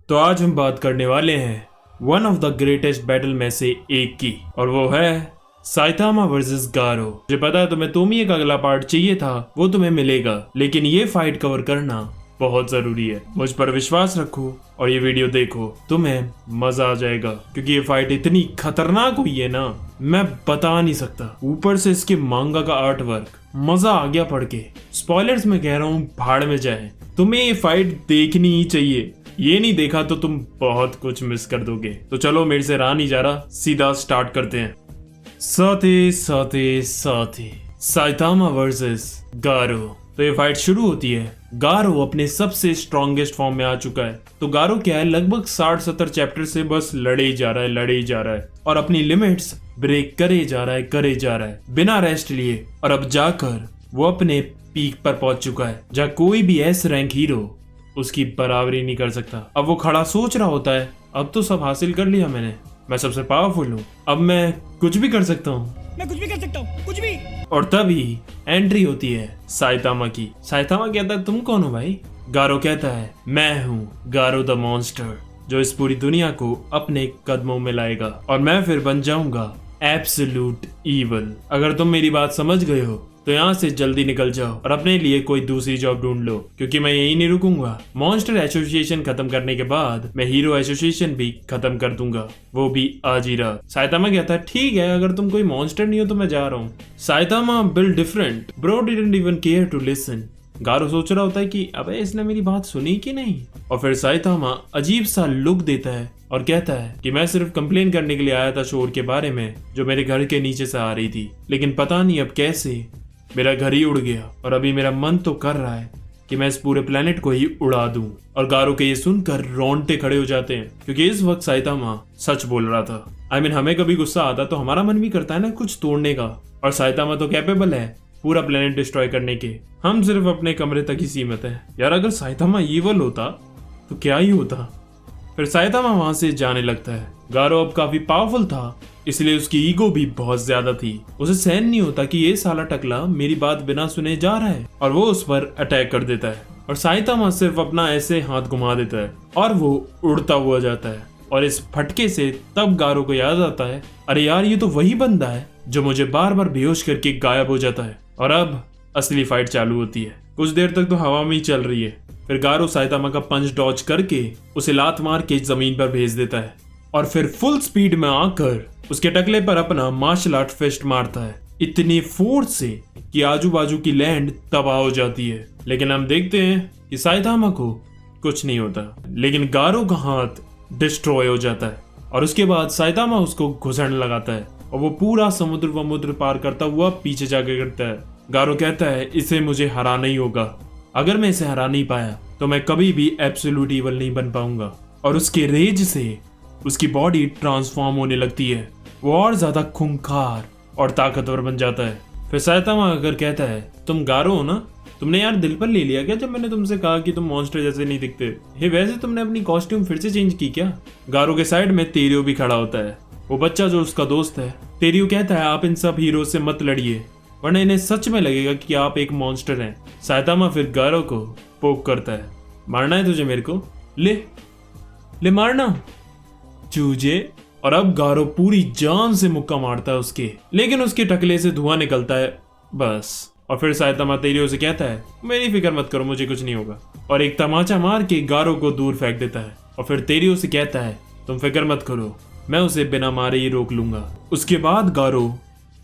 तो आज हम बात करने वाले हैं one of the greatest battle में से एक की, और वो है साइतामा वर्सेस गारो। मुझे पता है तुम्हें तोमिया का अगला पार्ट चाहिए था, वो तुम्हें मिलेगा, लेकिन ये फाइट कवर करना बहुत जरूरी है। मुझ पर विश्वास रखो और ये वीडियो देखो, तुम्हें मजा आ जाएगा, क्योंकि ये फाइट इतनी खतरनाक हुई है ना, मैं बता नहीं सकता। ऊपर से इसके मांगा का आर्ट वर्क, मजा आ गया पढ़ के। स्पॉयलर्स में कह रहा हूँ, भाड़ में जाए, तुम्हें ये फाइट देखनी ही चाहिए। ये नहीं देखा तो तुम बहुत कुछ मिस कर दोगे। तो चलो, मेरे से रहा नहीं जा रहा, सीधा स्टार्ट करते हैं। साथे साइतामा वर्सेस गारो। तो ये फाइट शुरू होती है। गारो अपने सबसे स्ट्रॉन्गेस्ट फॉर्म में आ चुका है। तो गारो क्या है, लगभग 60-70 चैप्टर से बस लड़े ही जा रहा है और अपनी लिमिट्स ब्रेक करे जा रहा है बिना रेस्ट लिए। और अब जाकर वो अपने पीक पर पहुंच चुका है, जहाँ कोई भी एस रैंक हीरो उसकी बराबरी नहीं कर सकता। अब वो खड़ा सोच रहा होता है, अब तो सब हासिल कर लिया मैंने, मैं सबसे पावरफुल हूँ, अब मैं कुछ भी कर सकता हूँ, कुछ भी। और तभी एंट्री होती है साइतामा की। साइतामा कहता है, तुम कौन हो भाई? गारो कहता है, मैं हूँ गारो द मॉन्स्टर, जो इस पूरी दुनिया को अपने कदमों में लाएगा, और मैं फिर बन जाऊंगा एब्सोल्यूट ईवल। अगर तुम मेरी बात समझ गए हो तो यहाँ से जल्दी निकल जाओ और अपने लिए कोई दूसरी जॉब ढूंढ लो, क्योंकि मैं यही नहीं रुकूंगा। मॉन्स्टर एसोसिएशन खत्म करने के बाद मैं हीरो एसोसिएशन भी खत्म कर दूंगा, वो भी आज ही रात। साइतामा कहता है, ठीक है, अगर तुम कोई मॉन्स्टर नहीं हो तो मैं जा रहा हूँ। Saitama build different, bro didn't even care to listen. Garou सोच रहा होता है कि अबे इसने मेरी बात सुनी कि नहीं। और फिर साइतामा अजीब सा लुक देता है और कहता है कि मैं सिर्फ कंप्लेन करने के लिए आया था शोर के बारे में, जो मेरे घर के नीचे से आ रही थी, लेकिन पता नहीं अब कैसे मेरा घर ही उड़ गया, और अभी मेरा मन तो कर रहा है कि मैं इस पूरे प्लेनेट को ही उड़ा दूं। और गारो के ये सुनकर रोंगटे खड़े हो जाते हैं, क्योंकि इस वक्त साइतामा सच बोल रहा था। हमें कभी गुस्सा आता तो हमारा मन भी करता है ना कुछ तोड़ने का, और साइतामा तो कैपेबल है पूरा प्लेनेट डिस्ट्रॉय करने के। हम सिर्फ अपने कमरे तक ही सीमित है। यार, अगर साइतामा ईवल होता तो क्या ही होता। फिर साइतामा वहां से जाने लगता है। गारो अब काफी पावरफुल था, इसलिए उसकी ईगो भी बहुत ज्यादा थी। उसे सहन नहीं होता कि ये साला टकला मेरी बात बिना सुने जा रहा है, और वो उस पर अटैक कर देता है। और साइतामा सिर्फ अपना ऐसे हाथ घुमा देता है और वो उड़ता हुआ जाता है। और इस फटके से तब गारो को याद आता है, अरे यार, ये तो वही बंदा है जो मुझे बार बार बेहोश करके गायब हो जाता है। और अब असली फाइट चालू होती है। कुछ देर तक तो हवा में ही चल रही है। फिर गारो साइतामा का पंच डॉज करके उसे लात मार के जमीन पर भेज देता है, और फिर फुल स्पीड में आकर उसके टकले पर अपना मार्शल आर्ट फिस्ट मारता है, इतनी फोर्स से कि आजू बाजू की लैंड तबाह हो जाती है। लेकिन हम देखते हैं कि साइतामा को कुछ नहीं होता, लेकिन गारो का हाथ डिस्ट्रॉय हो जाता है। और उसके बाद साइतामा उसको घुसड़ने लगाता है, और वो पूरा समुद्र पार करता हुआ पीछे जाकर गिरता है। गारो कहता है, इसे मुझे हराना ही होगा, अगर मैं इसे हरा नहीं पाया तो मैं कभी भी एब्सोल्यूट ईवल नहीं बन पाऊंगा। और उसके रेज से उसकी बॉडी ट्रांसफॉर्म होने लगती है, वो और ज्यादा खूंखार और ताकतवर बन जाता है। फिर साइतामा अगर कहता है, तुम गारो हो ना, तुमने यार दिल पर ले लिया क्या जब मैंने तुमसे कहा कि तुम मॉन्स्टर जैसे नहीं दिखते? हे, वैसे तुमने अपनी कॉस्ट्यूम फिर से चेंज की क्या? गारो के साइड में तेरियो भी खड़ा होता है, वो बच्चा जो उसका दोस्त है। तेरियो कहता है, आप इन सब हीरो से मत लड़िए, वरना इन्हें सच में लगेगा कि आप एक मॉन्स्टर हैं। साइतामा फिर गारो को पोक करता है, मारना है तुझे मेरे को? ले मारना चूजे। और अब गारो पूरी जान से मुक्का मारता है उसके, लेकिन उसके टकले से धुआं निकलता है बस। और फिर साइतामा तेरियो से कहता है, मेरी फिक्र मत करो, मुझे कुछ नहीं होगा, और एक तमाचा मार के गारो को दूर फेंक देता है। और फिर तेरियो से कहता है, तुम फिक्र मत करो, मैं उसे बिना मारे ही रोक लूंगा। उसके बाद गारो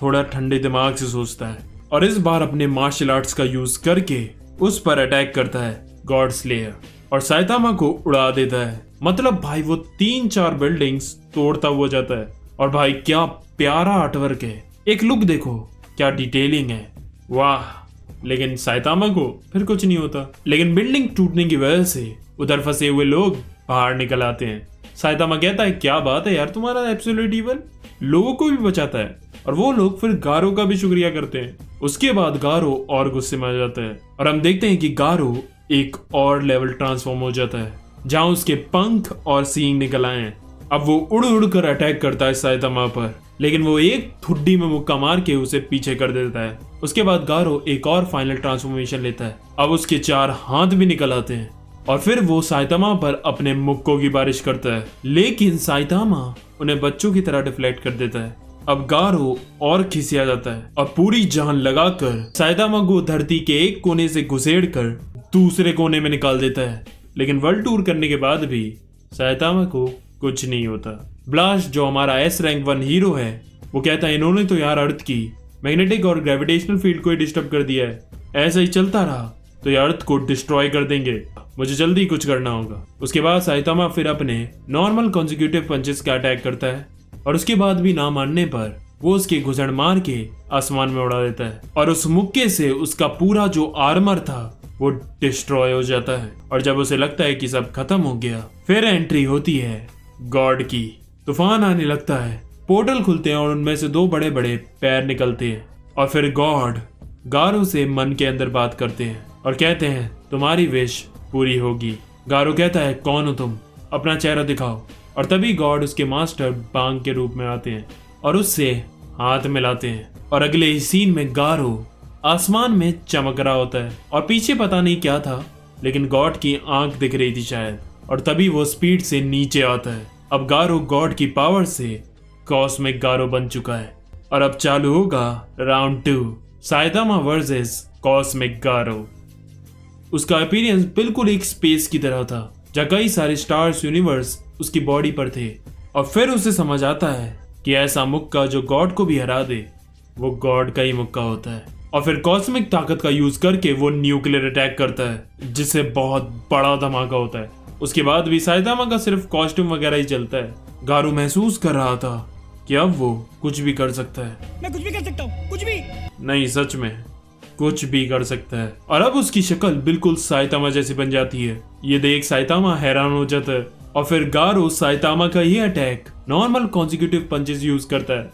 थोड़ा ठंडे दिमाग से सोचता है, और इस बार अपने मार्शल आर्ट्स का यूज करके उस पर अटैक करता है गॉड स्लेयर, और साइतामा को उड़ा देता है। मतलब भाई, वो 3-4 बिल्डिंग्स तोड़ता हुआ जाता है। और भाई, क्या प्यारा आर्टवर्क है, एक लुक देखो, क्या डिटेलिंग है, वाह। लेकिन साइतामा को फिर कुछ नहीं होता। लेकिन बिल्डिंग टूटने की वजह से उधर फंसे हुए लोग बाहर निकल आते हैं। साइतामा कहता है, क्या बात है यार, तुम्हारा एब्सोल्यूट ईवल लोगों को भी बचाता है। और वो लोग फिर गारो का भी शुक्रिया करते हैं। उसके बाद गारो और गुस्से में आ जाता है, और हम देखते हैं कि गारो एक और लेवल ट्रांसफॉर्म हो जाता है, जहां उसके पंख और सींग निकल आए हैं। अब वो उड़ उड़ कर अटैक करता है साइतामा पर, लेकिन वो एक ठुड्डी में मुक्का मार के उसे पीछे कर देता है। उसके बाद गारो एक और फाइनल ट्रांसफॉर्मेशन लेता है। अब उसके 4 हाथ भी निकल आते हैं, और फिर वो साइतामा पर अपने मुक्कों की बारिश करता है, लेकिन साइतामा उन्हें बच्चों की तरह डिफ्लेक्ट कर देता है। अब गारो और खिसिया जाता है और पूरी जान लगाकर साइतामा को धरती के एक कोने से घुसेड़ कर दूसरे कोने में निकाल देता है। लेकिन वर्ल्ड टूर करने के बाद भी साइतामा को कुछ नहीं होता। ब्लास्ट, जो हमारा S रैंक 1 हीरो है, वो कहता है इन्होंने तो यार अर्थ की मैग्नेटिक और ग्रेविटेशनल फील्ड को ही डिस्टर्ब कर दिया है, ऐसा ही चलता रहा तो ये अर्थ को डिस्ट्रॉय कर देंगे, मुझे जल्दी कुछ करना होगा। उसके बाद साइतामा फिर अपने नॉर्मल कॉन्जिक्यूटिव पंचेस का अटैक करता है और उसके बाद भी ना मानने पर वो उसके घुसड़ मार के आसमान में उड़ा देता है और उस मुक्के से उसका पूरा जो आर्मर था वो डिस्ट्रॉय हो जाता है। और जब उसे लगता है कि सब खत्म हो गया, फिर एंट्री होती है गॉड की। तूफान आने लगता है, पोर्टल खुलते हैं और उनमें से 2 बड़े बड़े पैर निकलते हैं और फिर गॉड गारो से मन के अंदर बात करते हैं और कहते हैं तुम्हारी विश पूरी होगी। गारो कहता है कौन हो तुम, अपना चेहरा दिखाओ। और तभी गॉड उसके मास्टर बांग के रूप में आते हैं और उससे हाथ मिलाते हैं और अगले ही सीन में गारो आसमान में चमक रहा होता है और पीछे पता नहीं क्या था, लेकिन गॉड की आंख दिख रही थी शायद, और तभी वो स्पीड से नीचे आता है। अब गारो गॉड की पावर से कॉस्मिक गारो बन चुका है और अब चालू होगा राउंड 2, साइतामा वर्सेस कॉस्मिक गारो। उसका अपीयरेंस बिल्कुल एक स्पेस की तरह था जहाँ कई सारे स्टार्स यूनिवर्स उसकी बॉडी पर थे और फिर उसे समझ आता है कि ऐसा मुक्का जो गॉड को भी हरा दे वो गॉड का ही मुक्का होता है। और फिर कॉस्मिक ताकत का यूज करके वो न्यूक्लियर अटैक करता है जिससे बहुत बड़ा धमाका होता है। उसके बाद भी साइतामा का सिर्फ कॉस्ट्यूम वगैरह ही चलता है। गारो महसूस कर रहा था कि अब वो कुछ भी कर सकता है। मैं कुछ भी कर सकता हूँ, कुछ भी नहीं, सच में कुछ भी कर सकता है। और अब उसकी शक्ल बिल्कुल साइतामा जैसी बन जाती है। ये देख साइतामा हैरान हो जाता है और फिर गारो साइतामा का ये attack normal consecutive punches use करता है।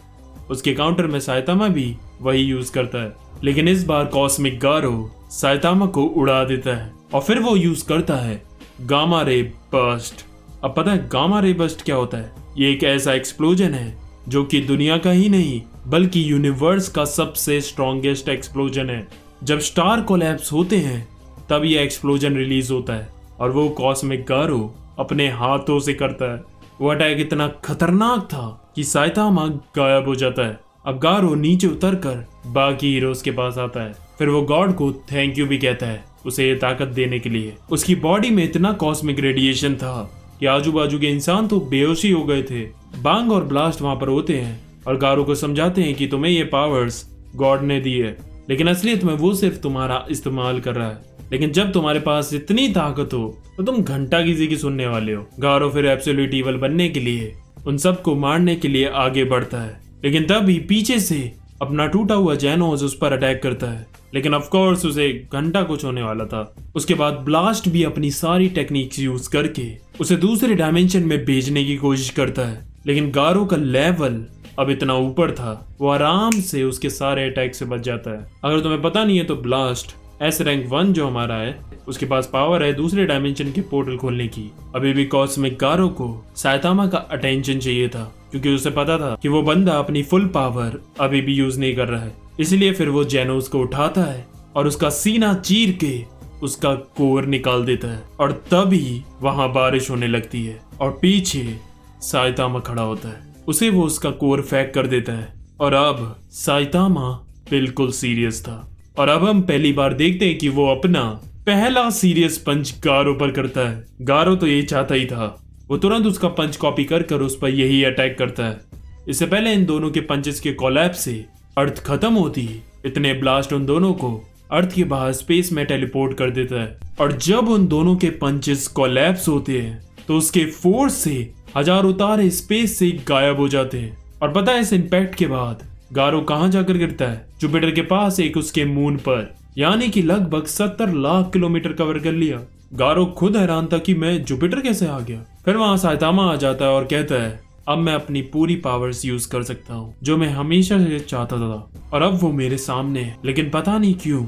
उसके काउंटर में साइतामा भी वही यूज करता है, लेकिन इस बार कॉस्मिक गारो साइतामा को उड़ा देता है और फिर वो यूज करता है गामा रे बर्स्ट। अब पता है गामा रे बर्स्ट क्या होता है? ये एक ऐसा एक्सप्लोजन है जो कि दुनिया का ही नहीं बल्कि यूनिवर्स का सबसे स्ट्रॉन्गेस्ट एक्सप्लोजन है। जब स्टार कोलैप्स होते हैं तब ये एक्सप्लोजन रिलीज होता है और वो कॉस्मिक गारो अपने हाथों से करता है। वो अटैक इतना खतरनाक था कि साइतामा गायब हो जाता है। अब गारो नीचे उतरकर बाकी हीरोज के पास आता है, फिर वो गॉड को थैंक यू भी कहता है उसे ये ताकत देने के लिए। उसकी बॉडी में इतना कॉस्मिक रेडिएशन था कि आजू बाजू के इंसान तो बेहोशी हो गए थे। बांग और ब्लास्ट वहां पर होते हैं और गारो को समझाते हैं कि तुम्हें ये पावर्स गॉड ने दी है, लेकिन असलियत में वो सिर्फ तुम्हारा इस्तेमाल कर रहा है। लेकिन जब तुम्हारे पास इतनी ताकत हो तो तुम घंटा किसी की सुनने वाले हो। गारो फिर एब्सोल्यूट ईवल बनने के लिए उन सबको मारने के लिए आगे बढ़ता है, लेकिन तभी पीछे से अपना टूटा हुआ जेनोस उस पर अटैक करता है, लेकिन ऑफ कोर्स उसे घंटा कुछ होने वाला था। उसके बाद ब्लास्ट भी अपनी सारी टेक्निक्स यूज करके उसे दूसरे डायमेंशन में भेजने की कोशिश करता है, लेकिन गारो का लेवल अब इतना ऊपर था वो आराम से उसके सारे अटैक से बच जाता है। अगर तुम्हें पता नहीं है तो ब्लास्ट S रैंक 1 जो हमारा है उसके पास पावर है दूसरे डायमेंशन के पोर्टल खोलने की। अभी भी कॉस्मिक गारो को साइतामा का अटेंशन चाहिए था क्योंकि उसे पता था कि वो बंदा अपनी फुल पावर अभी भी यूज नहीं कर रहा है। इसलिए फिर वो जेनोस को उठाता है और उसका सीना चीर के उसका कोर निकाल देता है और तभी वहां बारिश होने लगती है और पीछे साइतामा खड़ा होता है। उसे वो उसका कोर फेंक कर देता है और अब साइतामा बिल्कुल सीरियस था। और अब हम पहली बार देखते हैं कि वो अपना पहला सीरियस पंच गारो पर करता है। गारो तो ये चाहता ही था, वो तुरंत उसका पंच कॉपी कर उस पर यही अटैक करता है। इससे पहले इन दोनों के पंचेस के कोलैप्स से अर्थ खत्म होती, इतने ब्लास्ट उन दोनों को अर्थ के बाहर स्पेस में टेलीपोर्ट कर देता है। और जब उन दोनों के पंचेस कोलैप्स होते हैं तो उसके फोर्स से हजारों तारे स्पेस से गायब हो जाते हैं। और पता है इस इम्पैक्ट के बाद गारो कहां जाकर गिरता है? जुपिटर के पास एक उसके मून पर, यानी कि लगभग 70 लाख किलोमीटर कवर कर लिया। गारो खुद हैरान था कि मैं जुपिटर कैसे आ गया। फिर वहां साइतामा आ जाता है और कहता है अब मैं अपनी पूरी पावर्स यूज कर सकता हूँ जो मैं हमेशा से चाहता था, और अब वो मेरे सामने है, लेकिन पता नहीं क्यों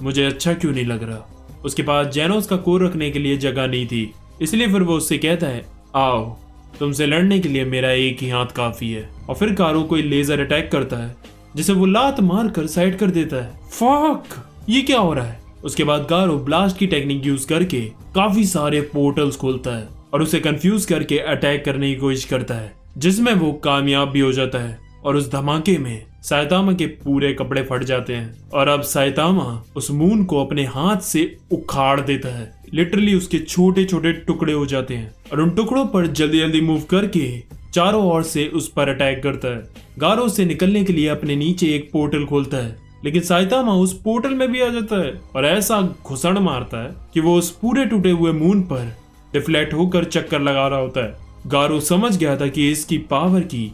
मुझे अच्छा क्यों नहीं लग रहा। उसके पास जेनोस का कोर रखने के लिए जगह नहीं थी, इसलिए फिर वो उससे कहता है आओ तुमसे लड़ने के लिए मेरा एक ही हाथ काफी है। और फिर गारो कोई लेजर अटैक करता है जिसे वो लात मार कर साइड कर देता है। फक, ये क्या हो रहा है? उसके बाद गारो ब्लास्ट की टेक्निक यूज करके काफी सारे पोर्टल्स खोलता है और उसे कंफ्यूज करके अटैक करने की कोशिश करता है, जिसमें वो कामयाब भी हो जाता है और उस धमाके में साइतामा के पूरे कपड़े फट जाते हैं और अब साइतामा उस मून को अपने हाथ से उखाड़ देता है। लिटरली उसके छोटे छोटे टुकड़े हो जाते हैं और उन टुकड़ों पर जल्दी जल्दी मूव करके चारों ओर से उस पर अटैक करता है। गारो से निकलने के लिए अपने नीचे एक पोर्टल खोलता है, लेकिन साइतामा उस पोर्टल में भी आ जाता है और ऐसा घुसड़ मारता है कि वो उस पूरे टूटे हुए मून पर डिफ्लेक्ट होकर चक्कर लगा रहा होता है। गारो समझ गया था कि इसकी पावर की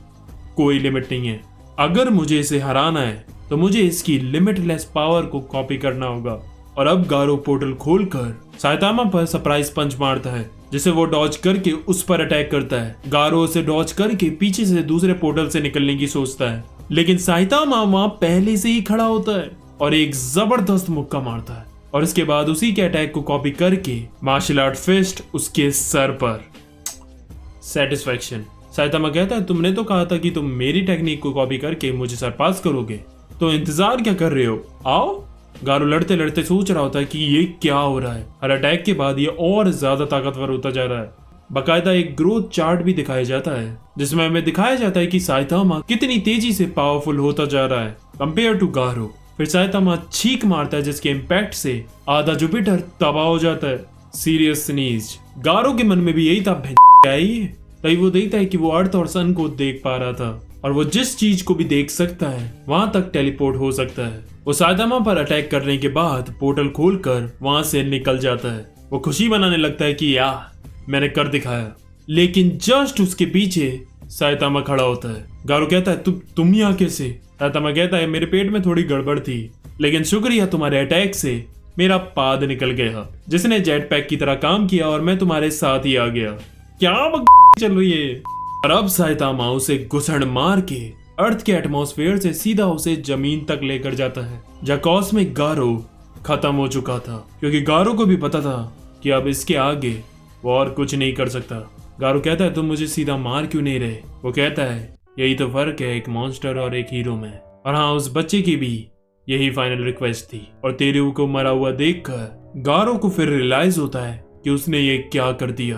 कोई लिमिट नहीं है। अगर मुझे इसे हराना है तो मुझे इसकी लिमिटलेस पावर को कॉपी करना होगा। और अब गारो पोर्टल खोलकर साइतामा पर सरप्राइज पंच मारता है, जिसे वो डॉज करके उस पर अटैक करता है। गारो उसे डॉज करके पीछे से दूसरे पोर्टल से निकलने की सोचता है, लेकिन साइतामा वहां पहले से ही खड़ा होता है और एक जबरदस्त मुक्का मारता है और इसके बाद उसी के अटैक को कॉपी करके मार्शल आर्ट फिस्ट उसके सर पर। सेटिस्फैक्शन। साइतामा कहता है, तुमने तो कहा था कि तुम मेरी टेक्निक को कॉपी करके मुझे सरपास करोगे, तो इंतजार क्या कर रहे हो, आओ। गारो लड़ते लड़ते सोच रहा होता है कि ये क्या हो रहा है। हर अटैक के बाद ये और ज्यादा ताकतवर होता जा रहा है। बाकायदा एक ग्रोथ चार्ट भी दिखाया जाता है, जिसमें हमें दिखाया जाता है कि साइतामा कितनी तेजी से पावरफुल होता जा रहा है कंपेयर टू गारो। फिर साइतामा छींक मारता है, जिसके इम्पैक्ट से आधा जुपिटर तबाह हो जाता है। Serious sneeze. गारो के मन में भी यही था, तभी वो देखता है कि वो अर्थ और सन को देख पा रहा था और वो जिस चीज को भी देख सकता है वहां तक टेलीपोर्ट हो सकता है। वो साइतामा पर अटैक करने के बाद पोर्टल खोलकर वहां से निकल जाता है। वो खुशी मनाने लगता है कि यार मैंने कर दिखाया, लेकिन जस्ट उसके पीछे साइतामा खड़ा होता है। गारो कहता है, तुम यहाँ कैसे? साइतामा कहता है, मेरे पेट में थोड़ी गड़बड़ थी, लेकिन शुक्रिया तुम्हारे अटैक से मेरा पाद निकल गया, जिसने जेट पैक की तरह काम किया और मैं तुम्हारे साथ ही आ गया। क्या चल रही है? और अब साइतामा उसे घुसड़ मार के अर्थ के एटमॉस्फेयर से सीधा उसे जमीन तक लेकर जाता है, जहाँ कॉस्मिक गारो खत्म हो चुका था, क्योंकि गारो को भी पता था कि अब इसके आगे वो और कुछ नहीं कर सकता। गारो कहता है, तुम मुझे सीधा मार क्यों नहीं रहे? वो कहता है, यही तो फर्क है एक मॉन्स्टर और एक हीरो में। और हाँ, उस बच्चे की भी यही फाइनल रिक्वेस्ट थी। और तेरू को मरा हुआ देखकर गारो को फिर रियलाइज होता है कि उसने ये क्या कर दिया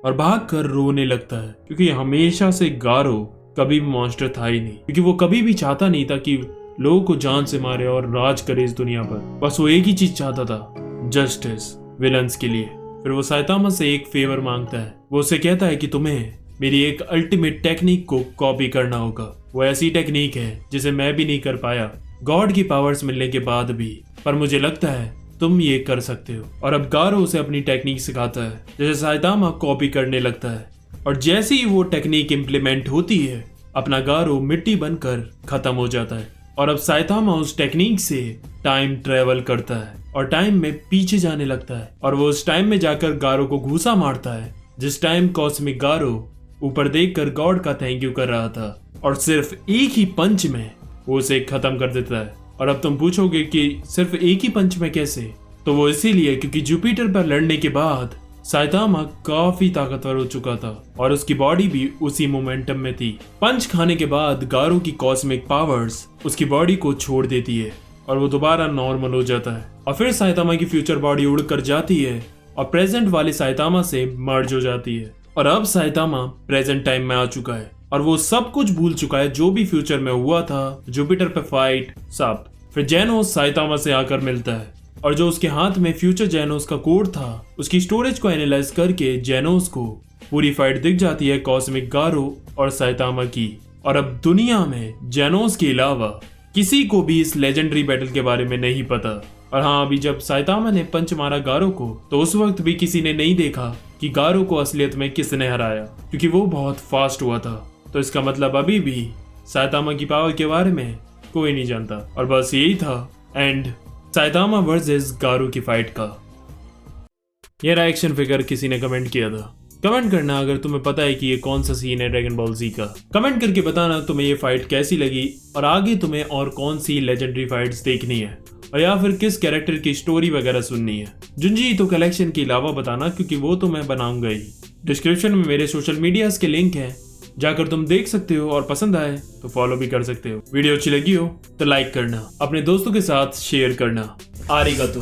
और भागकर रोने लगता है, क्योंकि हमेशा से गारो कभी भी मॉन्स्टर था ही नहीं, क्योंकि वो कभी भी चाहता नहीं था कि लोगों को जान से मारे और राज करे इस दुनिया पर। बस वो एक ही चीज चाहता था, जस्टिस विलन्स के लिए। फिर वो साइतामा से एक फेवर मांगता है। वो उसे कहता है कि तुम्हें मेरी एक अल्टीमेट टेक्निक को कॉपी करना होगा। वो ऐसी टेक्निक है जिसे मैं भी नहीं कर पाया गॉड की पावर्स मिलने के बाद भी, पर मुझे लगता है तुम ये कर सकते हो। और अब गारो उसे अपनी टेक्निक सिखाता है, जैसे साइतामा कॉपी करने लगता है और जैसे ही वो टेक्निक इम्प्लीमेंट होती है, अपना गारो मिट्टी बनकर खत्म हो जाता है। और अब साइतामा उस टेक्निक से टाइम ट्रेवल करता है और टाइम में पीछे जाने लगता है और वो उस टाइम में जाकर गारो को घूसा मारता है, जिस टाइम कॉस्मिक गारो ऊपर देखकर गॉड का थैंक यू कर रहा था और सिर्फ एक ही पंच में वो उसे खत्म कर देता है। और अब तुम पूछोगे कि सिर्फ एक ही पंच में कैसे? तो वो इसीलिए क्योंकि जुपिटर पर लड़ने के बाद साइतामा काफी ताकतवर हो चुका था और उसकी बॉडी भी उसी मोमेंटम में थी। पंच खाने के बाद गारो की कॉस्मिक पावर्स उसकी बॉडी को छोड़ देती है और वो दोबारा नॉर्मल हो जाता है। और फिर साइतामा की फ्यूचर बॉडी उड़कर जाती है और प्रेजेंट वाले साइतामा से मर्ज हो जाती है। और अब साइतामा प्रेजेंट टाइम में आ चुका है और वो सब कुछ भूल चुका है जो भी फ्यूचर में हुआ था, जुपिटर पे फाइट सब। फिर जेनोस साइतामा से आकर मिलता है और जो उसके हाथ में फ्यूचर जेनोस का कोड था, उसकी स्टोरेज को एनालाइज करके जेनोस को पूरी फाइट दिख जाती है कॉस्मिक गारो और साइतामा की। और अब दुनिया में जेनोस के अलावा किसी को भी इस लेजेंडरी बैटल के बारे में नहीं पता। और हाँ, अभी जब साइतामा ने पंच मारा गारो को, तो उस वक्त भी किसी ने नहीं देखा कि गारो को असलियत में किसने हराया, क्योंकि वो बहुत फास्ट हुआ था। तो इसका मतलब अभी भी साइतामा की पावर के बारे में कोई नहीं जानता। और बस यही था एंड साइतामा वर्सेस गारो की फाइट का। ये रहा एक्शन फिगर किसी ने कमेंट किया था। कमेंट करना अगर तुम्हें पता है कि ये कौन सा सीन है ड्रैगन बॉल जी का। कमेंट करके बताना तुम्हें ये फाइट कैसी लगी और आगे तुम्हें और कौन सी लेजेंडरी फाइट्स देखनी है और या फिर किस कैरेक्टर की स्टोरी वगैरह सुननी है। जुंजी तो कलेक्शन के अलावा बताना, क्योंकि वो तो मैं बनाऊंगा ही। डिस्क्रिप्शन में मेरे सोशल मीडियाज के लिंक हैं, जाकर तुम देख सकते हो और पसंद आए तो फॉलो भी कर सकते हो। वीडियो अच्छी लगी हो तो लाइक करना, अपने दोस्तों के साथ शेयर करना। आरिगातो।